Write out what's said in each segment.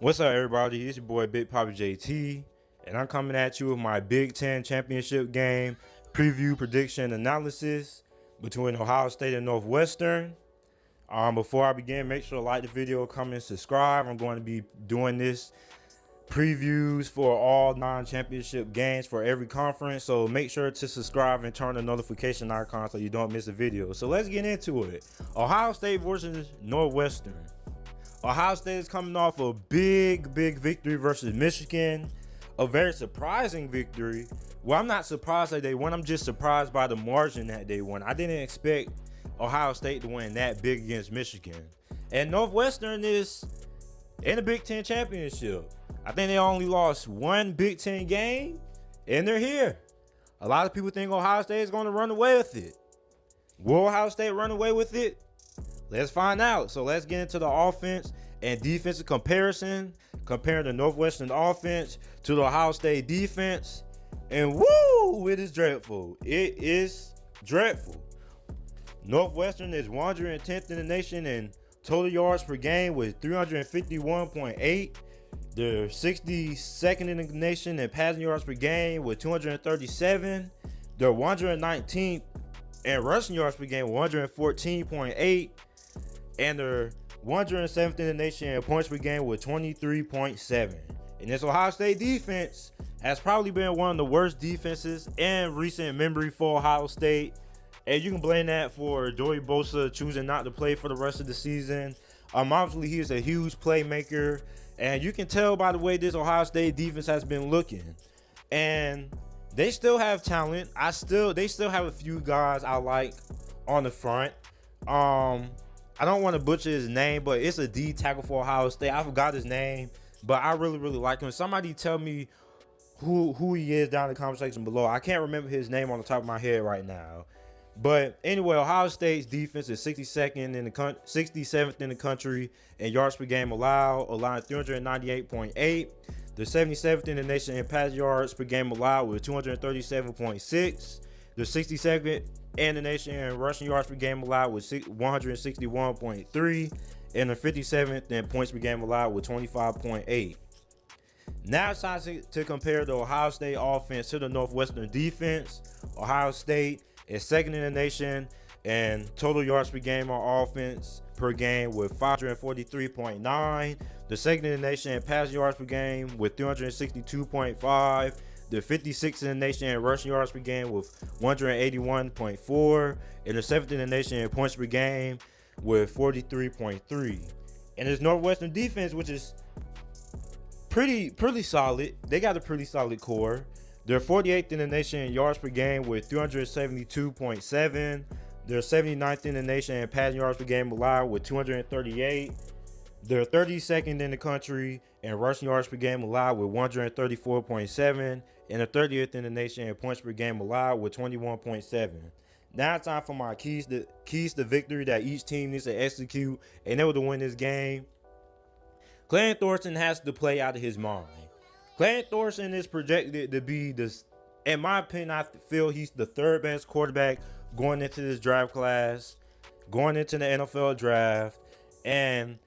What's up, everybody? It's your boy Big Papa JT, and I'm coming at you with my Big Ten championship game preview, prediction, analysis between Ohio State and Northwestern. Before I begin, make sure to like the video, comment, subscribe. I'm going to be doing this previews for all non-championship games for every conference, so make sure to subscribe and turn the notification icon so you don't miss a video. So let's get into it. Ohio State versus Northwestern. Ohio State is coming off a big victory versus Michigan. A very surprising victory. Well, I'm not surprised that they won. I'm just surprised by the margin that they won. I didn't expect Ohio State to win that big against Michigan. And Northwestern is in the Big Ten championship. I think they only lost one Big Ten game, and they're here. A lot of people think Ohio State is going to run away with it. Will Ohio State run away with it? Let's find out. So let's get into the offense and defensive comparison, comparing the Northwestern offense to the Ohio State defense. And woo, it is dreadful. It is dreadful. Northwestern is 110th in the nation in total yards per game with 351.8. They're 62nd in the nation in passing yards per game with 237. They're 119th in rushing yards per game with 114.8. And they're 107th in the nation in points per game with 23.7. And this Ohio State defense has probably been one of the worst defenses in recent memory for Ohio State. And you can blame that for Joey Bosa choosing not to play for the rest of the season. Obviously, he is a huge playmaker. And you can tell by the way this Ohio State defense has been looking. And they still have talent. They still have a few guys I like on the front. I don't want to butcher his name, but it's a D tackle for Ohio State. I forgot his name, but I really like him. Somebody tell me who he is down in the comment section below. I can't remember his name on the top of my head right now. But anyway, Ohio State's defense is 67th in the country in yards per game allowed 398.8. They're 77th in the nation in pass yards per game allowed with 237.6. They're 62nd in the nation in rushing yards per game allowed with 161.3. And the 57th in points per game allowed with 25.8. Now it's time to compare the Ohio State offense to the Northwestern defense. Ohio State is second in the nation in total yards per game on offense per game with 543.9. The second in the nation in pass yards per game with 362.5. They're 56th in the nation in rushing yards per game with 181.4. And the 7th in the nation in points per game with 43.3. And this Northwestern defense, which is pretty solid. They got a pretty solid core. They're 48th in the nation in yards per game with 372.7. They're 79th in the nation in passing yards per game allowed with 238. They're 32nd in the country in rushing yards per game allowed with 134.7. And the 30th in the nation in points per game allowed with 21.7. Now it's time for my keys to victory that each team needs to execute in order to win this game. Clayton Thorson has to play out of his mind. Clayton Thorson is projected to be this, in my opinion, I feel he's the third best quarterback going into this draft class, going into the NFL draft, and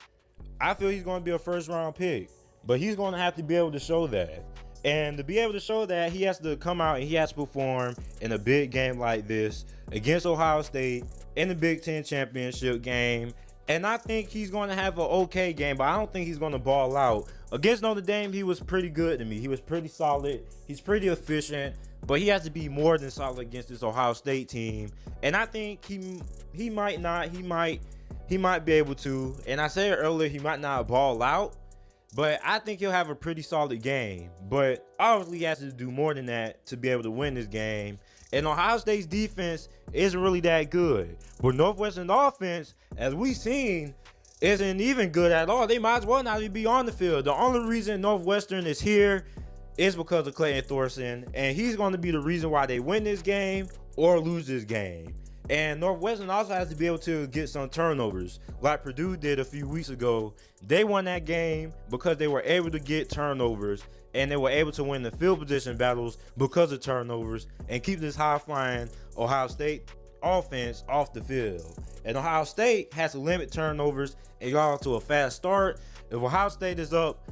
I feel he's going to be a first round pick, but he's going to have to be able to show that. And to be able to show that, he has to come out and he has to perform in a big game like this against Ohio State in the Big Ten championship game. And I think he's going to have an okay game, but I don't think he's going to ball out. Against Notre Dame, he was pretty good to me. He was pretty solid. He's pretty efficient, but he has to be more than solid against this Ohio State team. And I think he might not. He might be able to. And I said earlier, he might not ball out, but I think he'll have a pretty solid game. But obviously, he has to do more than that to be able to win this game. And Ohio State's defense isn't really that good. But Northwestern offense, as we've seen, isn't even good at all. They might as well not even be on the field. The only reason Northwestern is here is because of Clayton Thorson. And he's going to be the reason why they win this game or lose this game. And Northwestern also has to be able to get some turnovers like Purdue did a few weeks ago. They won that game because they were able to get turnovers, and they were able to win the field position battles because of turnovers and keep this high-flying Ohio State offense off the field. And Ohio State has to limit turnovers and go out to a fast start. If Ohio State is up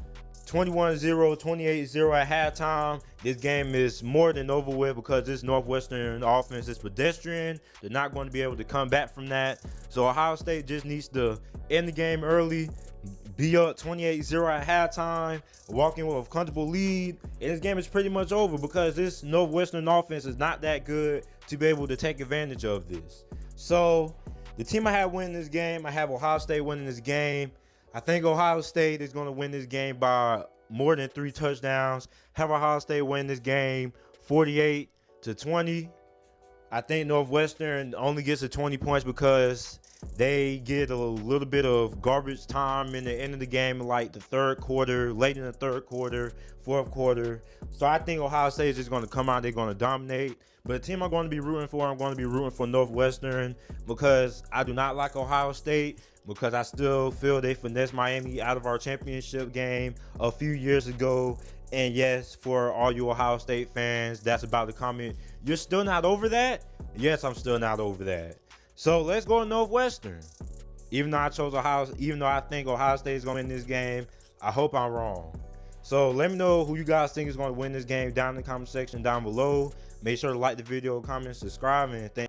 21-0, 28-0 at halftime. This game is more than over with because this Northwestern offense is pedestrian. They're not going to be able to come back from that. So Ohio State just needs to end the game early, be up 28-0 at halftime, walking with a comfortable lead, and this game is pretty much over because this Northwestern offense is not that good to be able to take advantage of this. So the team I have winning this game, I have Ohio State winning this game. I think Ohio State is going to win this game by more than 3 touchdowns. Have Ohio State win this game 48-20. I think Northwestern only gets to 20 points because they get a little bit of garbage time in the end of the game, like the third quarter, late in the third quarter, fourth quarter. So I think Ohio State is just going to come out. They're going to dominate. But the team I'm going to be rooting for, I'm going to be rooting for Northwestern because I do not like Ohio State, because I still feel they finessed Miami out of our championship game a few years ago. And yes, for all you Ohio State fans that's about to comment, you're still not over that? Yes, I'm still not over that. So let's go to Northwestern. Even though I think Ohio State is going to win this game, I hope I'm wrong. So let me know who you guys think is going to win this game down in the comment section down below. Make sure to like the video, comment, subscribe, and thank